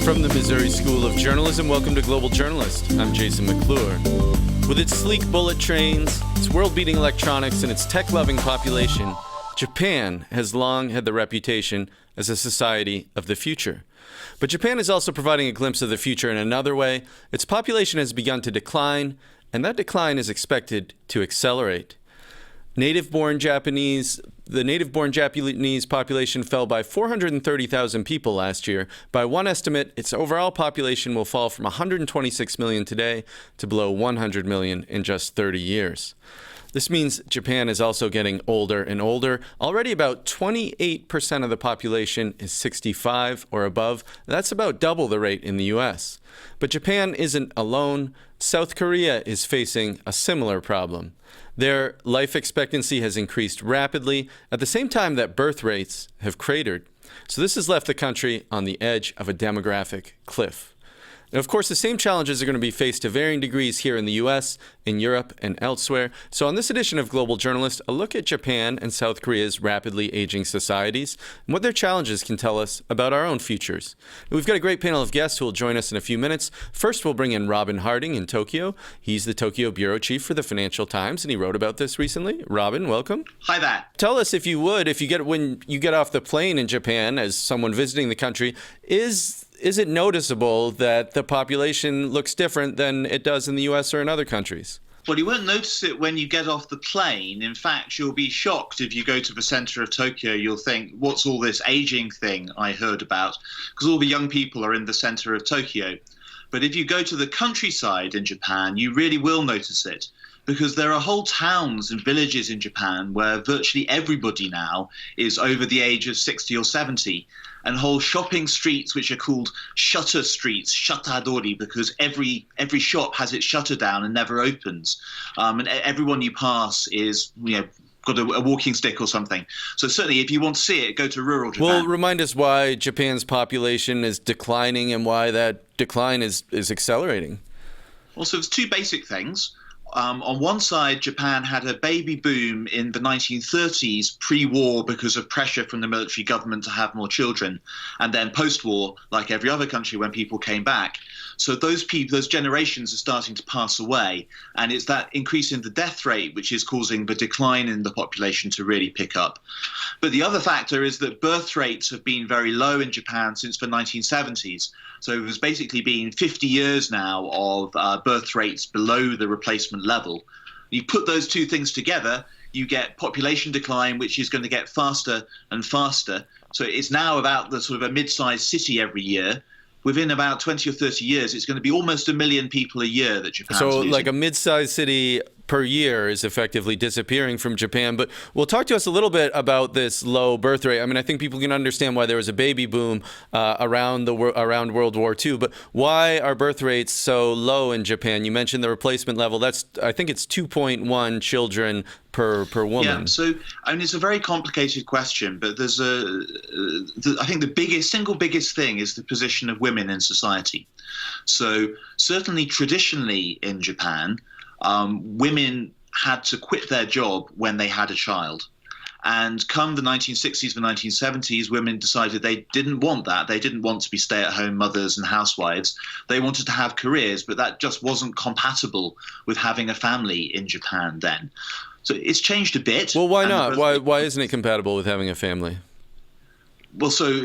From the Missouri School of Journalism, welcome to Global Journalist. I'm Jason McClure. With its sleek bullet trains, its world-beating electronics, and its tech-loving population, Japan has long had the reputation as a society of the future. But Japan is also providing a glimpse of the future in another way. Its population has begun to decline, and that decline is expected to accelerate. The native-born Japanese population fell by 430,000 people last year. By one estimate, its overall population will fall from 126 million today to below 100 million in just 30 years. This means Japan is also getting older and older. Already about 28% of the population is 65 or above. That's about double the rate in the U.S. But Japan isn't alone. South Korea is facing a similar problem. Their life expectancy has increased rapidly at the same time that birth rates have cratered. So this has left the country on the edge of a demographic cliff. Now, of course, the same challenges are going to be faced to varying degrees here in the U.S., in Europe, and elsewhere. So on this edition of Global Journalist, a look at Japan and South Korea's rapidly aging societies and what their challenges can tell us about our own futures. We've got a great panel of guests who will join us in a few minutes. First, we'll bring in Robin Harding in Tokyo. He's the Tokyo bureau chief for the Financial Times, and he wrote about this recently. Robin, welcome. Hi there. Tell us, if you would, when you get off the plane in Japan as someone visiting the country, is it noticeable that the population looks different than it does in the U.S. or in other countries? Well, you won't notice it when you get off the plane. In fact, you'll be shocked if you go to the center of Tokyo. You'll think, what's all this aging thing I heard about? Because all the young people are in the center of Tokyo. But if you go to the countryside in Japan, you really will notice it. Because there are whole towns and villages in Japan where virtually everybody now is over the age of 60 or 70, and whole shopping streets which are called shutter streets, shutadori, because every shop has its shutter down and never opens, and everyone you pass is, got a walking stick or something. So certainly, if you want to see it, go to rural Japan. Well, remind us why Japan's population is declining and why that decline is accelerating. Well, so there's two basic things. On one side, Japan had a baby boom in the 1930s, pre-war, because of pressure from the military government to have more children. And then post-war, like every other country, when people came back. So those generations are starting to pass away. And it's that increase in the death rate which is causing the decline in the population to really pick up. But the other factor is that birth rates have been very low in Japan since the 1970s. So there's basically been 50 years now of birth rates below the replacement level. You put those two things together, you get population decline, which is going to get faster and faster. So it's now about the sort of a mid-sized city every year. Within about 20 or 30 years, it's going to be almost 1 million people a year that Japan's losing. Like a mid-sized city per year is effectively disappearing from Japan. But talk to us a little bit about this low birth rate. I mean, I think people can understand why there was a baby boom around World War II. But why are birth rates so low in Japan? You mentioned the replacement level. I think it's 2.1 children per woman. Yeah, so I mean, it's a very complicated question, but there's I think the single biggest thing is the position of women in society. So certainly traditionally in Japan, women had to quit their job when they had a child. And come the 1960s, the 1970s, women decided they didn't want that. They didn't want to be stay-at-home mothers and housewives. They wanted to have careers, but that just wasn't compatible with having a family in Japan then. So it's changed a bit. Well, why not? Why isn't it compatible with having a family? Well, so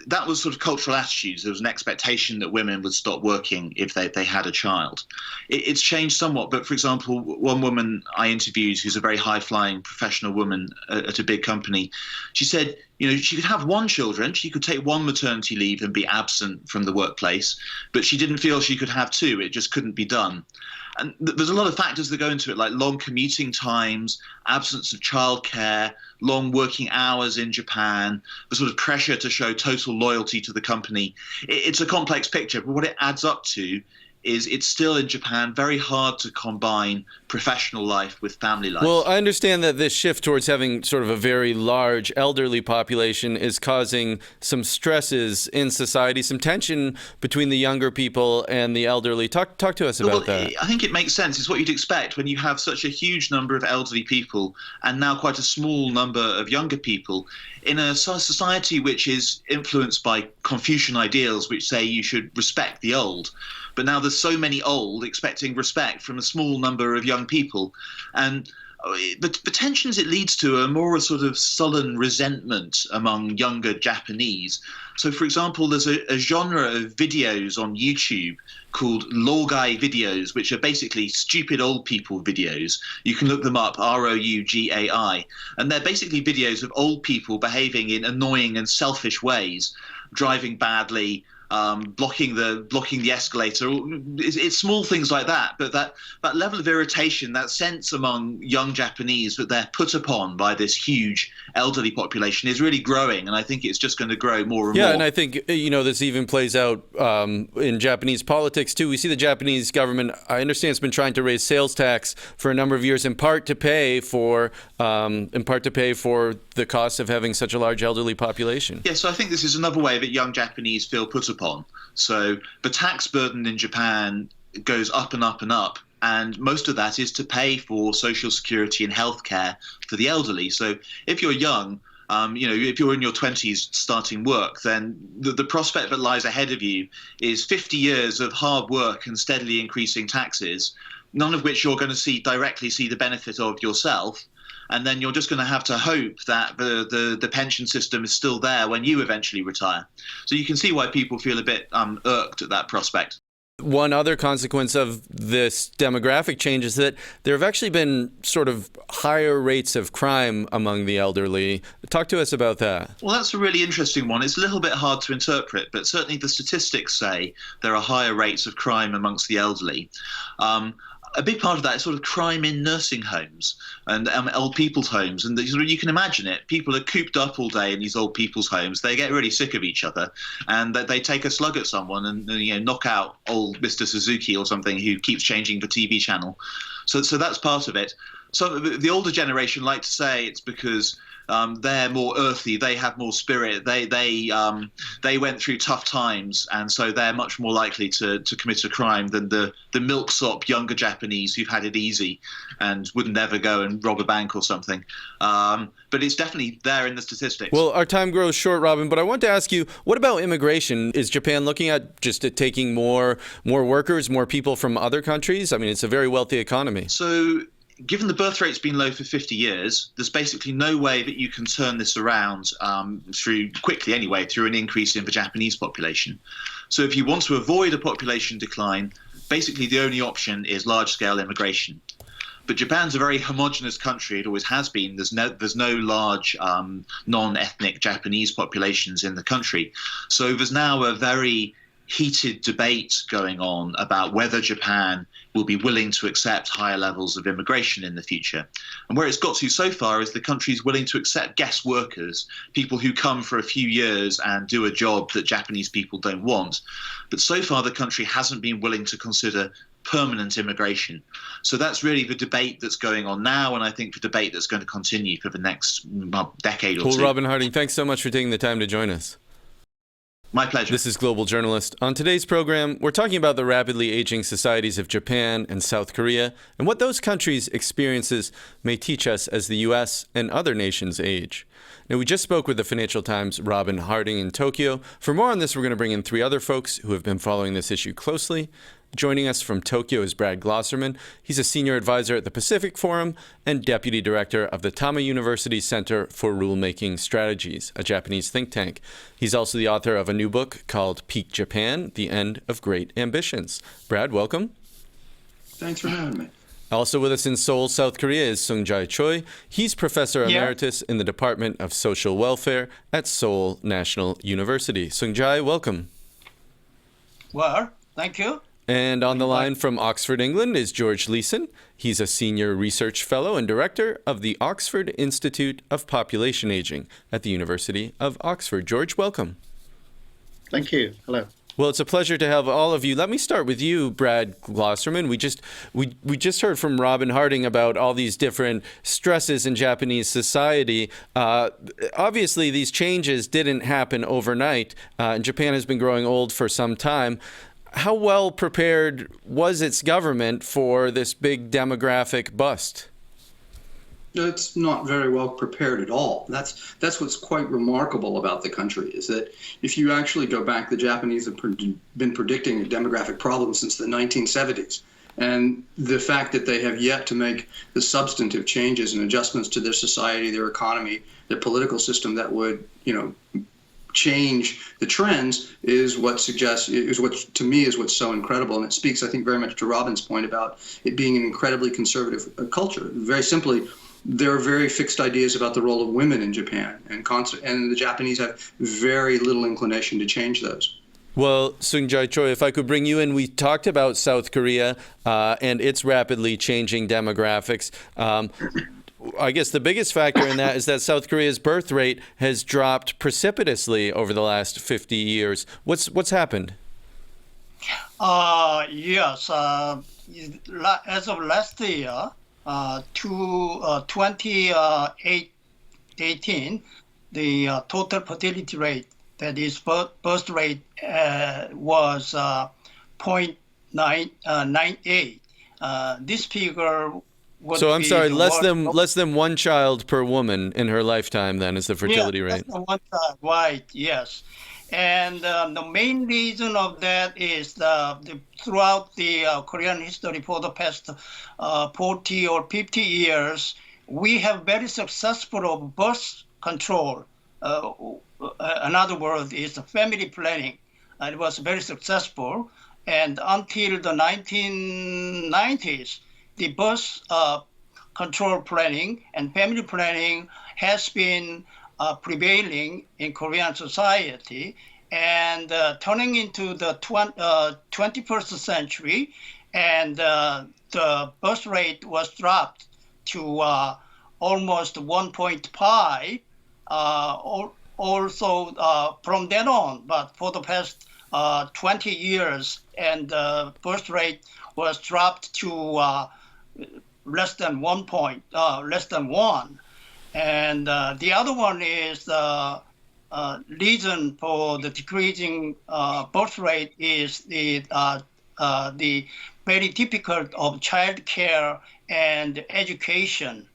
that was sort of cultural attitudes. There was an expectation that women would stop working if they had a child. It's changed somewhat, but for example, one woman I interviewed who's a very high-flying professional woman at a big company, she said, she could have one child, she could take one maternity leave and be absent from the workplace, but she didn't feel she could have two. It just couldn't be done. And there's a lot of factors that go into it, like long commuting times, absence of childcare, long working hours in Japan, the sort of pressure to show total loyalty to the company. It's a complex picture, but what it adds up to is it's still in Japan very hard to combine professional life with family life. Well, I understand that this shift towards having sort of a very large elderly population is causing some stresses in society, some tension between the younger people and the elderly. Talk to us about that. I think it makes sense. It's what you'd expect when you have such a huge number of elderly people and now quite a small number of younger people. in a society which is influenced by Confucian ideals, which say you should respect the old, but now there's so many old expecting respect from a small number of young people, and the tensions it leads to are more a sort of sullen resentment among younger Japanese. So, for example, there's a genre of videos on YouTube called Rougai videos, which are basically stupid old people videos. You can look them up, Rougai, and they're basically videos of old people behaving in annoying and selfish ways, driving badly, blocking the escalator. It's small things like that, but that level of irritation, that sense among young Japanese that they're put upon by this huge elderly population is really growing, and I think it's just going to grow more and more. Yeah, and I think, this even plays out in Japanese politics too. We see the Japanese government, I understand, has been trying to raise sales tax for a number of years, in part to pay for the cost of having such a large elderly population. Yeah, so I think this is another way that young Japanese feel put upon. So the tax burden in Japan goes up and up and up, and most of that is to pay for social security and healthcare for the elderly. So if you're young, if you're in your 20s starting work, then the prospect that lies ahead of you is 50 years of hard work and steadily increasing taxes, none of which you're going to directly see the benefit of yourself. And then you're just going to have to hope that the pension system is still there when you eventually retire. So you can see why people feel a bit irked at that prospect. One other consequence of this demographic change is that there have actually been sort of higher rates of crime among the elderly. Talk to us about that. Well, that's a really interesting one. It's a little bit hard to interpret, but certainly the statistics say there are higher rates of crime amongst the elderly. A big part of that is sort of crime in nursing homes and old people's homes. And you can imagine it. People are cooped up all day in these old people's homes. They get really sick of each other, and they take a slug at someone and knock out old Mr. Suzuki or something who keeps changing the TV channel. So that's part of it. So the older generation like to say it's because they're more earthy, they have more spirit, they went through tough times, and so they're much more likely to commit a crime than the milksop younger Japanese who've had it easy and wouldn't ever go and rob a bank or something. But it's definitely there in the statistics. Well, our time grows short, Robin, but I want to ask you, what about immigration? Is Japan looking at just taking more workers, more people from other countries? I mean, it's a very wealthy economy. So given the birth rate's been low for 50 years, there's basically no way that you can turn this around through an increase in the Japanese population. So if you want to avoid a population decline, basically the only option is large-scale immigration. But Japan's a very homogenous country. It always has been. There's no large non-ethnic Japanese populations in the country. So there's now a very heated debate going on about whether Japan will be willing to accept higher levels of immigration in the future. And where it's got to so far is the country's willing to accept guest workers, people who come for a few years and do a job that Japanese people don't want. But so far the country hasn't been willing to consider permanent immigration. So that's really the debate that's going on now, and I think the debate that's going to continue for the next decade or two. Well, Robin Harding, thanks so much for taking the time to join us. My pleasure. This is Global Journalist. On today's program, we're talking about the rapidly aging societies of Japan and South Korea and what those countries' experiences may teach us as the U.S. and other nations age. Now, we just spoke with the Financial Times' Robin Harding in Tokyo. For more on this, we're going to bring in three other folks who have been following this issue closely. Joining us from Tokyo is Brad Glosserman. He's a senior advisor at the Pacific Forum and deputy director of the Tama University Center for Rulemaking Strategies, a Japanese think tank. He's also the author of a new book called Peak Japan, The End of Great Ambitions. Brad, welcome. Thanks for having me. Also with us in Seoul, South Korea is Jae-Choi. He's professor emeritus in the Department of Social Welfare at Seoul National University. Jae, welcome. Well, thank you. And on the line from Oxford, England, is George Leeson. He's a senior research fellow and director of the Oxford Institute of Population Aging at the University of Oxford. George, welcome. Thank you. Hello. Well, it's a pleasure to have all of you. Let me start with you, Brad Glosserman. We just heard from Robin Harding about all these different stresses in Japanese society. Obviously, these changes didn't happen overnight, and Japan has been growing old for some time. How well prepared was its government for this big demographic bust? It's not very well prepared at all. That's what's quite remarkable about the country, is that if you actually go back, the Japanese have been predicting a demographic problem since the 1970s. And the fact that they have yet to make the substantive changes and adjustments to their society, their economy, their political system that would, change the trends is what to me is what's so incredible. And it speaks, I think, very much to Robin's point about it being an incredibly conservative culture. Very simply, there are very fixed ideas about the role of women in Japan, and the Japanese have very little inclination to change those. Well, Jae-Choi, if I could bring you in, we talked about South Korea and its rapidly changing demographics. I guess the biggest factor in that is that South Korea's birth rate has dropped precipitously over the last 50 years. What's happened? Yes. As of last year, to 2018, the total fertility rate, that is birth rate, was 0.98. This figure would So I'm be sorry, the less than one child per woman in her lifetime then is the fertility rate. Less than one child, right, yes. And the main reason of that is throughout the Korean history for the past 40 or 50 years, we have very successful birth control. Another word is family planning. It was very successful. And until the 1990s, the birth control planning and family planning has been prevailing in Korean society, and turning into the 21st century, and the birth rate was dropped to almost 1.5. Also from then on, but for the past 20 years, and the birth rate was dropped to less than 1. And the other one is the reason for the decreasing birth rate is the very difficult of child care and education.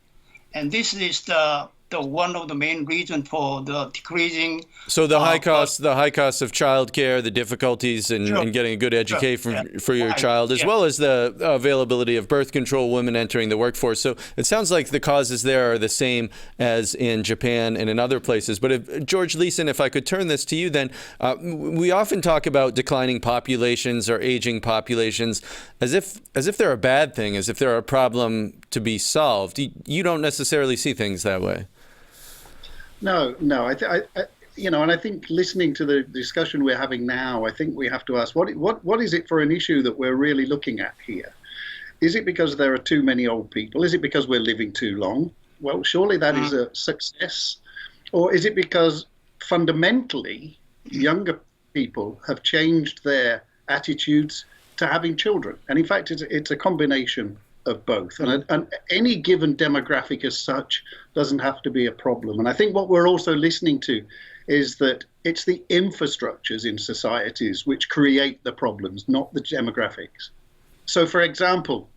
And this is the one of the main reasons for the decreasing. So the high cost of childcare, the difficulties in getting a good education for your child, as well as the availability of birth control, women entering the workforce. So it sounds like the causes there are the same as in Japan and in other places. But George Leeson, if I could turn this to you, then we often talk about declining populations or aging populations as if they're a bad thing, as if they're a problem to be solved. You don't necessarily see things that way. No. And I think listening to the discussion we're having now, I think we have to ask what is it for an issue that we're really looking at here? Is it because there are too many old people? Is it because we're living too long? Well, surely that is a success. Or is it because fundamentally younger people have changed their attitudes to having children? And in fact, it's a combination of both. And any given demographic as such doesn't have to be a problem. And I think what we're also listening to is that it's the infrastructures in societies which create the problems, not the demographics. So, for example,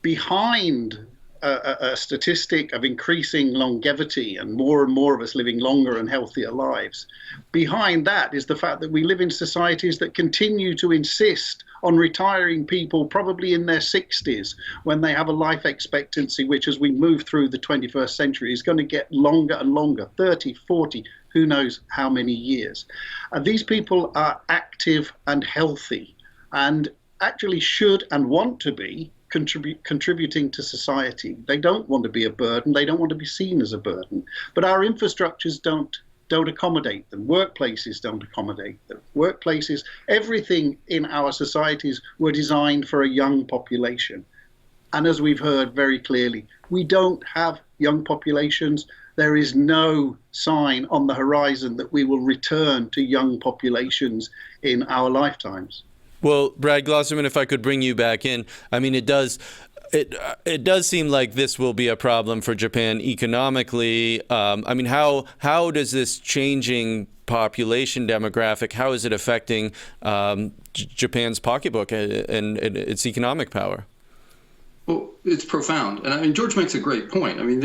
behind a statistic of increasing longevity and more of us living longer and healthier lives, behind that is the fact that we live in societies that continue to insist on retiring people probably in their 60s when they have a life expectancy which, as we move through the 21st century, is going to get longer and longer, 30, 40, who knows how many years. And these people are active and healthy and actually should and want to be contributing to society. They don't want to be a burden. They don't want to be seen as a burden. But our infrastructures don't accommodate them. Workplaces don't accommodate them. Workplaces, everything in our societies were designed for a young population. And as we've heard very clearly, we don't have young populations. There is no sign on the horizon that we will return to young populations in our lifetimes. Well, Brad Glosserman, if I could bring you back in, I mean, it does seem like this will be a problem for Japan economically. I mean, how does this changing population demographic, how is it affecting Japan's pocketbook and its economic power? Well, it's profound. And I mean, George makes a great point. I mean,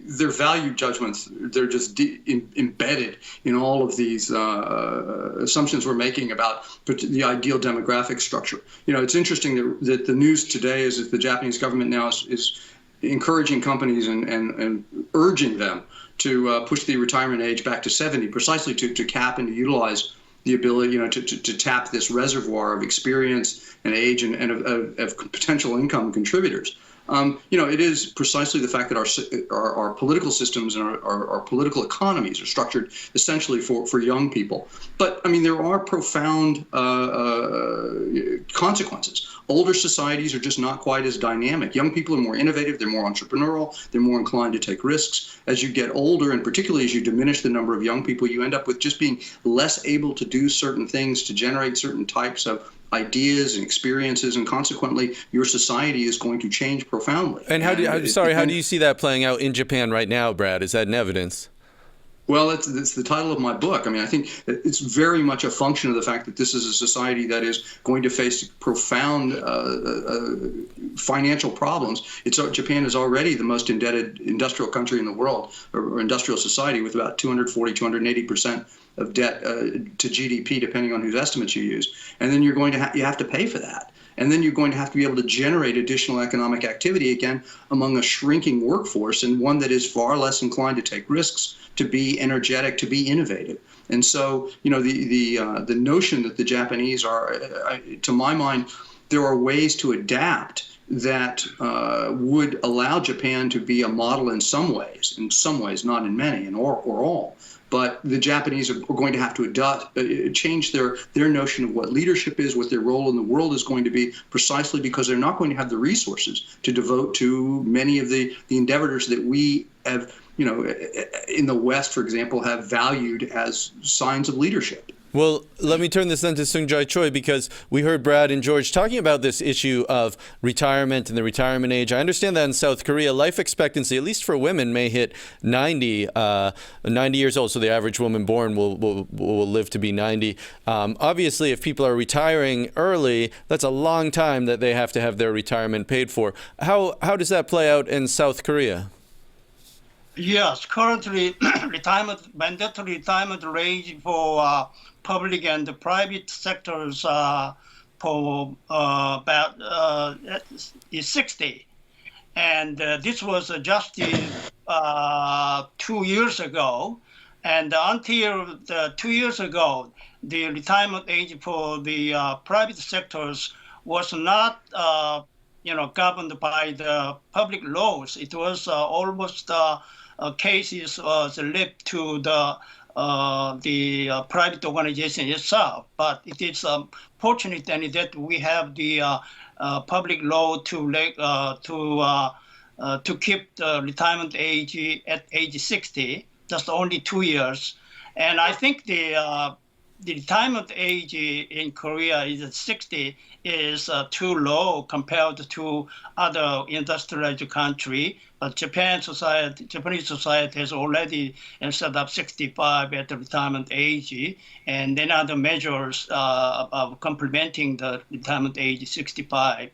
their value judgments, they're just embedded in all of these assumptions we're making about the ideal demographic structure. It's interesting that the news today is that the Japanese government now is encouraging companies and urging them to push the retirement age back to 70, precisely to cap and to utilize the ability, to tap this reservoir of experience and age and of potential income contributors. It is precisely the fact that our political systems and our political economies are structured essentially for young people. But I mean, there are profound consequences. Older societies are just not quite as dynamic. Young people are more innovative, they're more entrepreneurial, they're more inclined to take risks. As you get older, and particularly as you diminish the number of young people, you end up with just being less able to do certain things, to generate certain types of ideas and experiences, and consequently, your society is going to change profoundly. And how do you see that playing out in Japan right now, Brad? Is that in evidence? Well, it's the title of my book. I mean, I think it's very much a function of the fact that this is a society that is going to face profound financial problems. Japan is already the most indebted industrial country in the world, or industrial society, with about 240, 280% of debt to GDP, depending on whose estimates you use. And then you have to pay for that. And then you're going to have to be able to generate additional economic activity again among a shrinking workforce, and one that is far less inclined to take risks, to be energetic, to be innovative. And so, the notion that the Japanese are, to my mind, there are ways to adapt that would allow Japan to be a model in some ways, not in many, or all. But the Japanese are going to have to change their notion of what leadership is, what their role in the world is going to be, precisely because they're not going to have the resources to devote to many of the endeavors that we have, in the West, for example, have valued as signs of leadership. Well, let me turn this then to Jae-Choi, because we heard Brad and George talking about this issue of retirement and the retirement age. I understand that in South Korea, life expectancy, at least for women, may hit 90 years old. So the average woman born will live to be 90. Obviously, if people are retiring early, that's a long time that they have to have their retirement paid for. How does that play out in South Korea? Yes, currently mandatory retirement age for public and private sectors for about is 60, and this was adjusted 2 years ago, and until 2 years ago, the retirement age for the private sectors was not governed by the public laws. It was almost cases left to the private organization itself. But it is fortunate that we have the public law to keep the retirement age at age 60, just only 2 years. And I think the retirement age in Korea is at 60 is too low compared to other industrialized country. But Japanese society has already set up 65 at the retirement age, and then other measures of complementing the retirement age 65.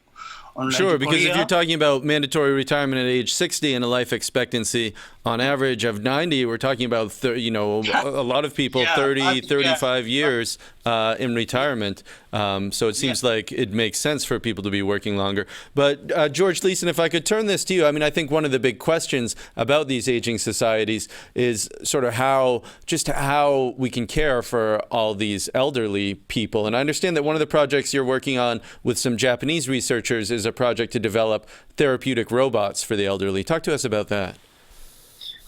Sure, because if you're talking about mandatory retirement at age 60 and a life expectancy on average of 90, we're talking about, a lot of people, 35 years in retirement. So it seems like it makes sense for people to be working longer. But George Leeson, if I could turn this to you, I mean, I think one of the big questions about these aging societies is sort of how we can care for all these elderly people. And I understand that one of the projects you're working on with some Japanese researchers is a project to develop therapeutic robots for the elderly. Talk to us about that.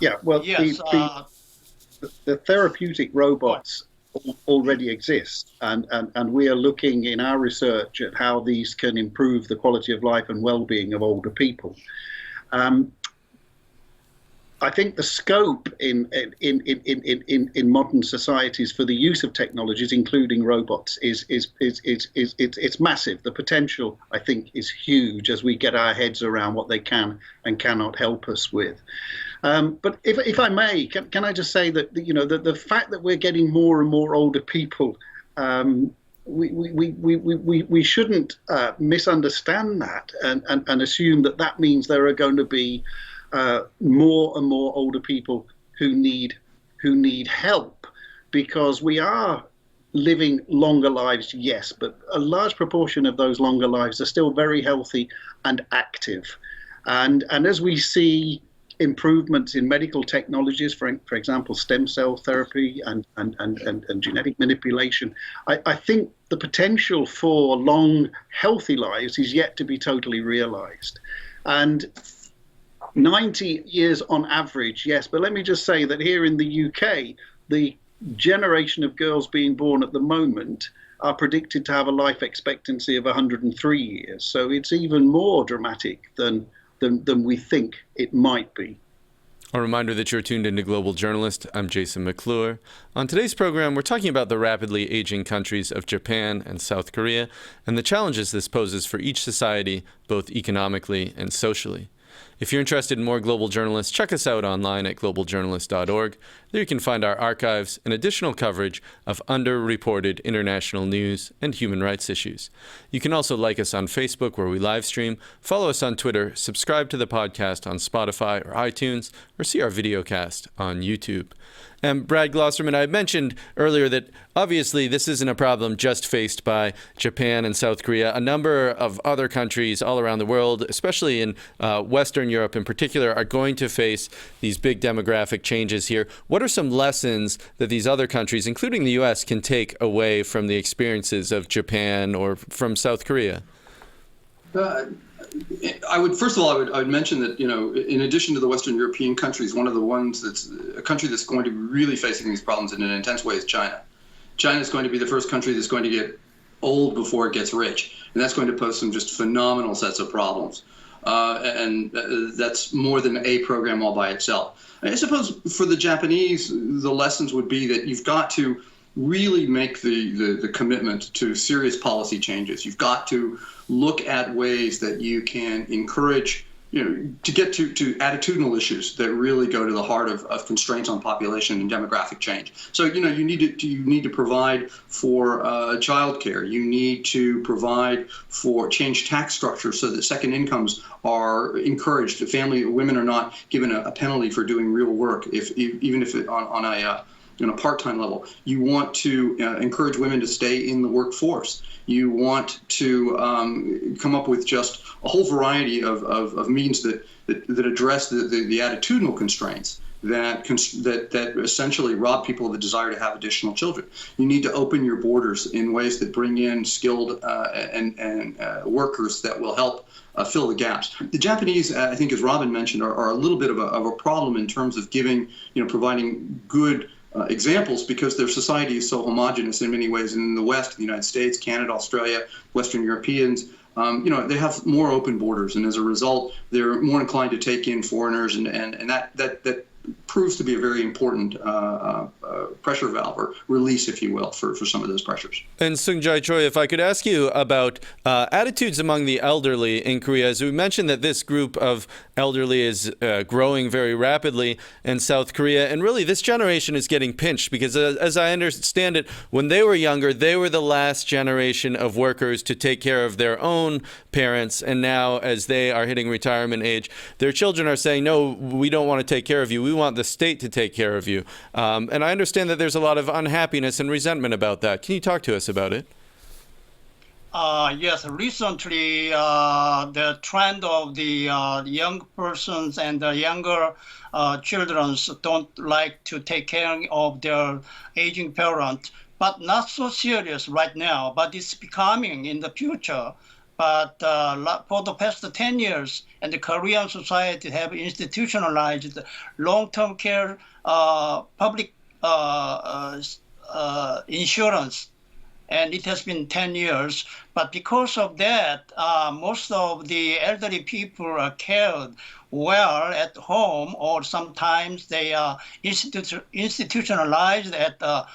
Yeah, well, yes, the therapeutic robots already exist, and we are looking in our research at how these can improve the quality of life and well-being of older people. I think the scope in modern societies for the use of technologies, including robots, is massive. The potential, I think, is huge as we get our heads around what they can and cannot help us with. But if I may, can I just say that the fact that we're getting more and more older people we shouldn't misunderstand that and assume that that means there are going to be more and more older people who need help, because we are living longer lives, yes, but a large proportion of those longer lives are still very healthy and active. And as we see improvements in medical technologies, for example, stem cell therapy and genetic manipulation, I think the potential for long, healthy lives is yet to be totally realized. And 90 years on average, yes, but let me just say that here in the UK, the generation of girls being born at the moment are predicted to have a life expectancy of 103 years. So it's even more dramatic than we think it might be. A reminder that you're tuned into Global Journalist. I'm Jason McClure. On today's program, we're talking about the rapidly aging countries of Japan and South Korea and the challenges this poses for each society, both economically and socially. If you're interested in more Global Journalists, check us out online at globaljournalist.org. There you can find our archives and additional coverage of underreported international news and human rights issues. You can also like us on Facebook, where we live stream, follow us on Twitter, subscribe to the podcast on Spotify or iTunes, or see our videocast on YouTube. And Brad Glosserman, I mentioned earlier that obviously this isn't a problem just faced by Japan and South Korea. A number of other countries all around the world, especially in Western Europe in particular, are going to face these big demographic changes here. What are some lessons that these other countries, including the U.S., can take away from the experiences of Japan or from South Korea? I would mention that, in addition to the Western European countries, one of the ones that's a country that's going to be really facing these problems in an intense way is China. China is going to be the first country that's going to get old before it gets rich, and that's going to pose some just phenomenal sets of problems. And that's more than a program all by itself. I suppose for the Japanese, the lessons would be that you've got to really make the commitment to serious policy changes. You've got to look at ways that you can encourage, to get to attitudinal issues that really go to the heart of constraints on population and demographic change. So, you need to provide for childcare. You need to provide for change tax structure so that second incomes are encouraged. Women are not given a penalty for doing real work, even if on a part-time level. You want to encourage women to stay in the workforce. You want to come up with just a whole variety of means that address the attitudinal constraints that essentially rob people of the desire to have additional children. You need to open your borders in ways that bring in skilled and workers that will help fill the gaps. The Japanese, I think, as Robin mentioned, are a little bit of a problem in terms of providing good examples, because their society is so homogenous in many ways. And in the West, the United States, Canada, Australia, Western Europeans, they have more open borders, and as a result, they're more inclined to take in foreigners, and that proves to be a very important pressure valve, or release, if you will, for some of those pressures. And Jae-Choi, if I could ask you about attitudes among the elderly in Korea. As we mentioned, that this group of elderly is growing very rapidly in South Korea, and really this generation is getting pinched because, as I understand it, when they were younger, they were the last generation of workers to take care of their own parents, and now as they are hitting retirement age, their children are saying, no, we don't want to take care of you. We want the state to take care of you. And I understand that there's a lot of unhappiness and resentment about that. Can you talk to us about it? Yes, recently the trend of the young persons and the younger children don't like to take care of their aging parent, but not so serious right now, but it's becoming in the future. But for the past 10 years, and the Korean society have institutionalized long-term care public insurance. And it has been 10 years. But because of that, most of the elderly people are cared well at home, or sometimes they are institutionalized at a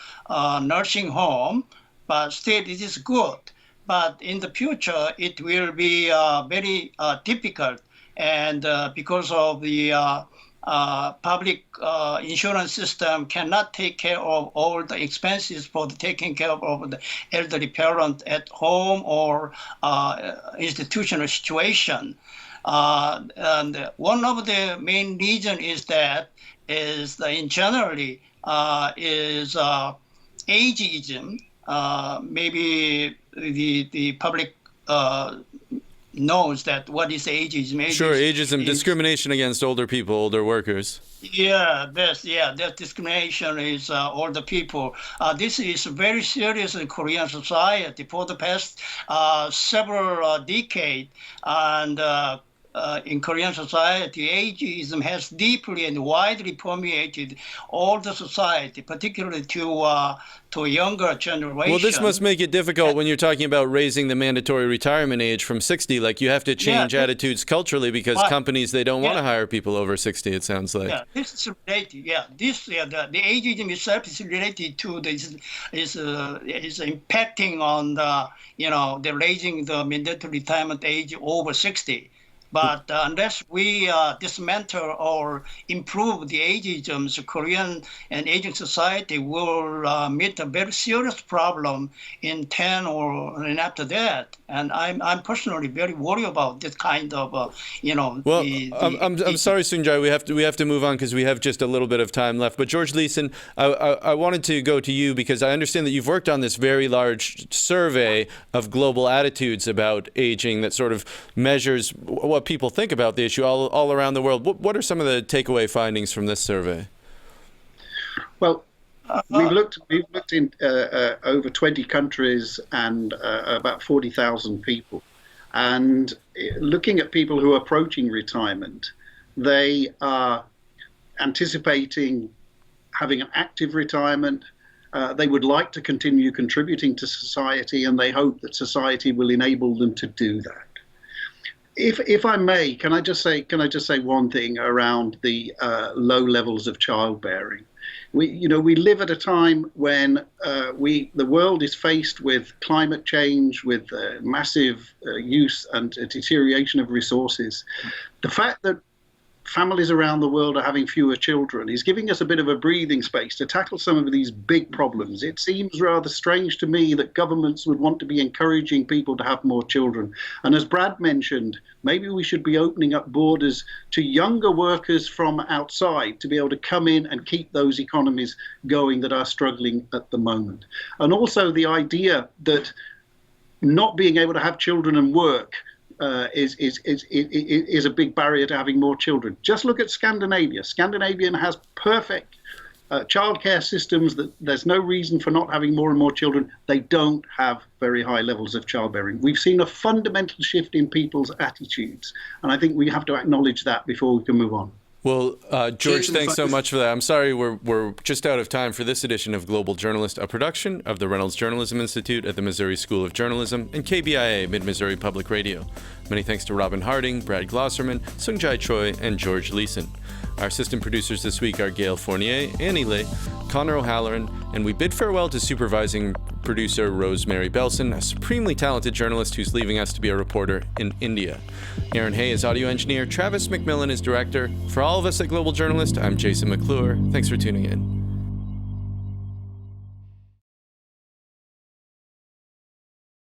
nursing home. But still, it is good. But in the future, it will be very difficult. And because of the public insurance system cannot take care of all the expenses for taking care of the elderly parent at home or institutional situation. And one of the main reasons is that in generally is ageism. Maybe the public knows that what is ageism. Sure, ageism, discrimination against older people, older workers. Yeah, that discrimination is older people. This is very serious in Korean society for the past several decades, and in Korean society, ageism has deeply and widely permeated all the society, particularly to a younger generation. Well, this must make it difficult when you're talking about raising the mandatory retirement age from 60. Like, you have to change attitudes culturally because companies, they don't want to hire people over 60, it sounds like. Yeah, this is related. Yeah, the ageism itself is related to this, is impacting on the raising the mandatory retirement age over 60. But unless we dismantle or improve the ageism, the Korean and aging society will meet a very serious problem in 10 or and after that. And I'm personally very worried about this kind of, Well, I'm sorry, Soon-Jae, we have to move on because we have just a little bit of time left. But George Leeson, I wanted to go to you because I understand that you've worked on this very large survey of global attitudes about aging that sort of measures what people think about the issue all around the world. What are some of the takeaway findings from this survey? Well, we've looked in over 20 countries and about 40,000 people, and looking at people who are approaching retirement, they are anticipating having an active retirement. They would like to continue contributing to society, and they hope that society will enable them to do that. If I may, can I just say one thing around the low levels of childbearing? We live at a time when the world is faced with climate change, with massive use and deterioration of resources. The fact that families around the world are having fewer children is giving us a bit of a breathing space to tackle some of these big problems. It seems rather strange to me that governments would want to be encouraging people to have more children. And as Brad mentioned, maybe we should be opening up borders to younger workers from outside to be able to come in and keep those economies going that are struggling at the moment. And also the idea that not being able to have children and work is a big barrier to having more children. Just look at Scandinavia. Scandinavia has perfect childcare systems that there's no reason for not having more and more children. They don't have very high levels of childbearing. We've seen a fundamental shift in people's attitudes, and I think we have to acknowledge that before we can move on. Well, George, thanks so much for that. I'm sorry we're just out of time for this edition of Global Journalist, a production of the Reynolds Journalism Institute at the Missouri School of Journalism and KBIA, Mid-Missouri Public Radio. Many thanks to Robin Harding, Brad Glosserman, Jae-Choi, and George Leeson. Our assistant producers this week are Gail Fournier, Annie Lee, Connor O'Halloran, and we bid farewell to supervising producer Rosemary Belson, a supremely talented journalist who's leaving us to be a reporter in India. Aaron Hay is audio engineer, Travis McMillan is director. For all of us at Global Journalist, I'm Jason McClure. Thanks for tuning in.